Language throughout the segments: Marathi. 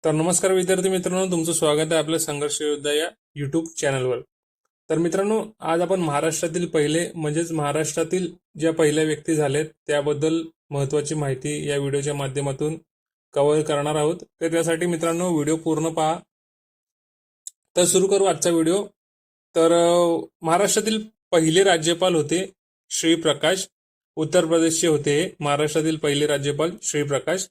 तर नमस्कार विद्यार्थी मित्रांनो, तुमचं स्वागत आहे आपल्या संघर्ष योद्धा या युट्यूब चॅनलवर. तर मित्रांनो, आज आपण महाराष्ट्रातील पहिले म्हणजेच महाराष्ट्रातील ज्या पहिल्या व्यक्ती झालेत त्याबद्दल महत्त्वाची माहिती या व्हिडिओच्या माध्यमातून कव्हर करणार आहोत. तर त्यासाठी मित्रांनो व्हिडिओ पूर्ण पहा. तर सुरू करू आजचा व्हिडिओ. तर महाराष्ट्रातील पहिले राज्यपाल होते श्रीप्रकाश. उत्तर प्रदेशचे होते हे महाराष्ट्रातील पहिले राज्यपाल श्रीप्रकाश.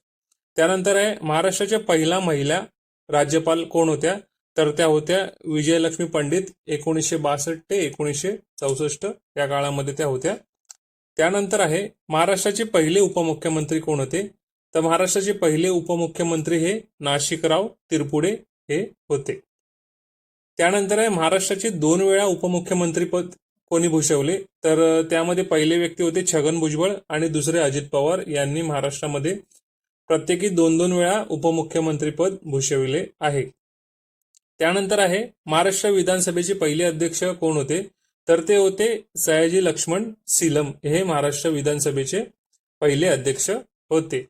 त्यानंतर आहे महाराष्ट्राच्या पहिला महिला राज्यपाल कोण होत्या, तर त्या होत्या विजयलक्ष्मी पंडित. 1962 ते 1964 या काळामध्ये त्या होत्या. त्यानंतर आहे महाराष्ट्राचे पहिले उपमुख्यमंत्री कोण होते, तर महाराष्ट्राचे पहिले उपमुख्यमंत्री हे नाशिकराव तिरपुडे हे होते. त्यानंतर आहे महाराष्ट्राचे 2 वेळा उपमुख्यमंत्री पद कोणी भूषवले, तर त्यामध्ये पहिले व्यक्ती होते छगन भुजबळ आणि दुसरे अजित पवार यांनी महाराष्ट्रामध्ये प्रत्येकी 2-2 वेळा उपमुख्यमंत्री पद भूषविले आहे. त्यानंतर आहे महाराष्ट्र विधानसभेचे पहिले अध्यक्ष कोण होते, तर ते होते सयाजी लक्ष्मण सीलम. हे महाराष्ट्र विधानसभेचे पहिले अध्यक्ष होते.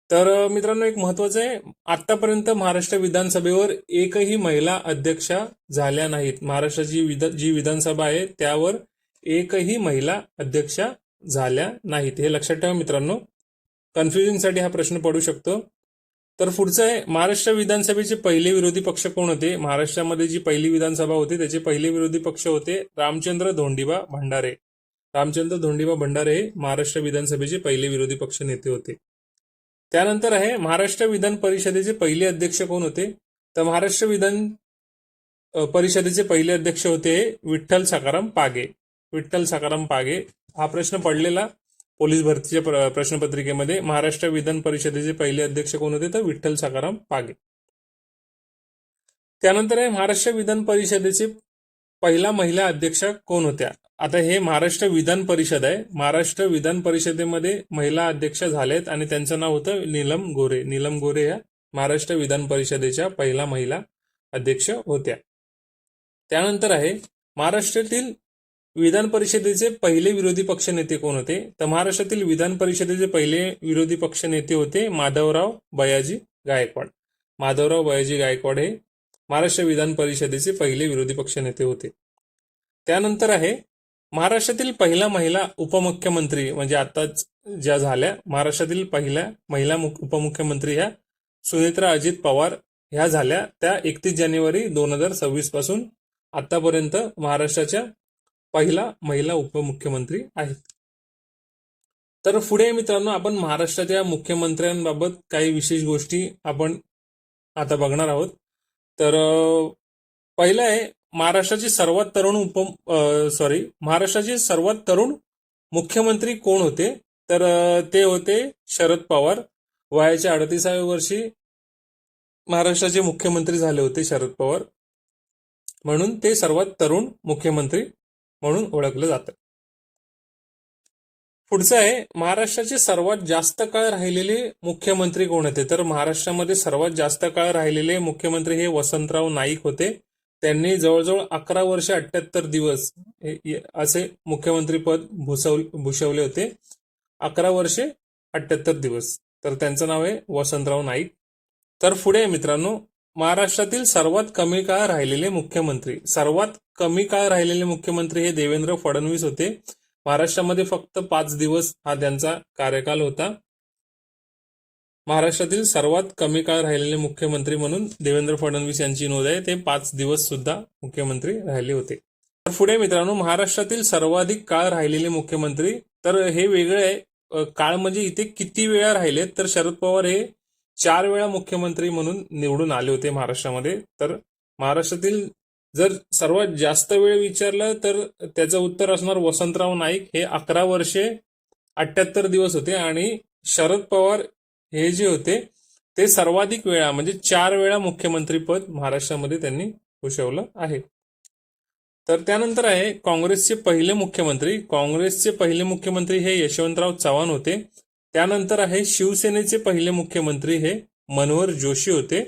तर मित्रांनो, एक महत्वाचं आहे, आतापर्यंत महाराष्ट्र विधानसभेवर एकही महिला अध्यक्ष झाल्या नाहीत. महाराष्ट्राची जी विधानसभा आहे त्यावर एकही महिला अध्यक्ष झाल्या नाहीत. हे लक्षात ठेवा मित्रांनो, कन्फ्युजनसाठी हा प्रश्न पडू शकतो. तर पुढचं आहे महाराष्ट्र विधानसभेचे पहिले विरोधी पक्ष कोण होते. महाराष्ट्रामध्ये जी पहिली विधानसभा होती त्याचे पहिले विरोधी पक्ष होते रामचंद्र धोंडीबा भंडारे. रामचंद्र धोंडीबा भंडारे हे महाराष्ट्र विधानसभेचे पहिले विरोधी पक्ष नेते होते. त्यानंतर आहे महाराष्ट्र विधान परिषदेचे पहिले अध्यक्ष कोण होते, तर महाराष्ट्र विधान परिषदेचे पहिले अध्यक्ष होते विठ्ठल सखाराम पागे. विठ्ठल सखाराम पागे. हा प्रश्न पडलेला पोलीस भरतीच्या प्रश्नपत्रिकेमध्ये. महाराष्ट्र विधान परिषदेचे पहिले अध्यक्ष कोण होते, तर विठ्ठल सखाराम पागे. त्यानंतर आहे महाराष्ट्र विधान परिषदेचे पहिला महिला अध्यक्ष कोण होत्या. आता हे महाराष्ट्र विधान परिषद आहे. महाराष्ट्र विधान परिषदेमध्ये महिला अध्यक्ष झालेत आणि त्यांचं नाव होतं नीलम गोरे. नीलम गोरे या महाराष्ट्र विधान परिषदेच्या पहिला महिला अध्यक्ष होत्या. त्यानंतर आहे महाराष्ट्रातील विधान परिषदेचे पहिले विरोधी पक्ष नेते कोण होते, तर महाराष्ट्रातील विधान परिषदेचे पहिले विरोधी पक्ष नेते होते माधवराव बयाजी गायकवाड. माधवराव बयाजी गायकवाड हे महाराष्ट्र विधान परिषदेचे पहिले विरोधी पक्ष नेते होते. त्यानंतर आहे महाराष्ट्रातील पहिला महिला उपमुख्यमंत्री, म्हणजे आताच ज्या झाल्या, महाराष्ट्रातील पहिल्या महिला उपमुख्यमंत्री ह्या सुनेत्रा अजित पवार ह्या झाल्या. त्या 31 जानेवारी 2026 पासून आतापर्यंत महाराष्ट्राच्या पहिला महिला उपमुख्यमंत्री आहेत. तर पुढे मित्रांनो आपण महाराष्ट्राच्या मुख्यमंत्र्यांबाबत काही विशेष गोष्टी आपण आता बघणार आहोत. तर पहिलं आहे महाराष्ट्राचे सर्वात तरुण मुख्यमंत्री कोण होते, तर ते होते शरद पवार. वयाच्या 38व्या वर्षी महाराष्ट्राचे मुख्यमंत्री झाले होते शरद पवार, म्हणून ते सर्वात तरुण मुख्यमंत्री म्हणून ओळखलं जातं. पुढचं आहे महाराष्ट्राचे सर्वात जास्त काळ राहिलेले मुख्यमंत्री कोण होते, तर महाराष्ट्रामध्ये सर्वात जास्त काळ राहिलेले मुख्यमंत्री हे वसंतराव नाईक होते. त्यांनी जवळजवळ 11 वर्ष 78 दिवस असे मुख्यमंत्री पद भूषवले होते. 11 वर्षे 78 दिवस. तर त्यांचं नाव आहे वसंतराव नाईक. तर पुढे मित्रांनो महाराष्ट्रातील सर्वात कमी काळ राहिलेले मुख्यमंत्री. सर्वात कमी काळ राहिलेले मुख्यमंत्री हे देवेंद्र फडणवीस होते. महाराष्ट्रामध्ये फक्त 5 दिवस हा त्यांचा कार्यकाल होता. महाराष्ट्रातील सर्वात कमी काळ राहिलेले मुख्यमंत्री म्हणून देवेंद्र फडणवीस यांची नोंद आहे. ते 5 दिवस सुद्धा मुख्यमंत्री राहिले होते. तर पुढे मित्रांनो महाराष्ट्रातील सर्वाधिक काळ राहिलेले मुख्यमंत्री, तर हे वेगळे आहे. काळ म्हणजे इथे किती वेळा राहिलेत, तर शरद पवार हे 4 वेळा मुख्यमंत्री म्हणून निवडून आले होते महाराष्ट्रामध्ये. तर महाराष्ट्रातील जर सर्वात जास्त वेळ विचारलं तर त्याचं उत्तर असणार वसंतराव नाईक. हे 11 वर्षे 78 दिवस होते. आणि शरद पवार हे जे होते ते सर्वाधिक वेळा म्हणजे 4 वेळा मुख्यमंत्री पद महाराष्ट्रामध्ये त्यांनी भूषवलं आहे. तर त्यानंतर आहे काँग्रेसचे पहिले मुख्यमंत्री. काँग्रेसचे पहिले मुख्यमंत्री हे यशवंतराव चव्हाण होते. त्यानंतर आहे शिवसेनेचे पहिले मुख्यमंत्री हे मनोहर जोशी होते.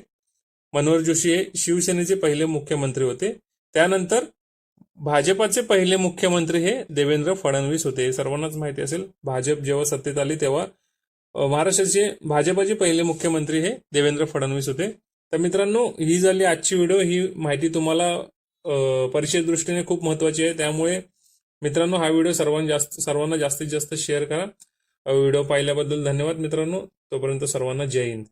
मनोहर जोशी हे शिवसेनेचे पहिले मुख्यमंत्री होते. त्यानंतर भाजपाचे पहिले मुख्यमंत्री हे देवेंद्र फडणवीस होते. सर्वांनाच माहिती असेल, भाजप जेव्हा सत्तेत आली तेव्हा महाराष्ट्राचे भाजपाचे पहिले मुख्यमंत्री हे देवेंद्र फडणवीस होते. तर मित्रांनो, ही झाली आजची व्हिडिओ. ही माहिती तुम्हाला परीक्षे दृष्टीने खूप महत्वाची आहे. त्यामुळे मित्रांनो, हा व्हिडिओ सर्वांना जास्तीत जास्त शेअर करा. व्हिडिओ पाहिल्याबद्दल धन्यवाद मित्रांनो. तोपर्यंत सर्वांना जय हिंद.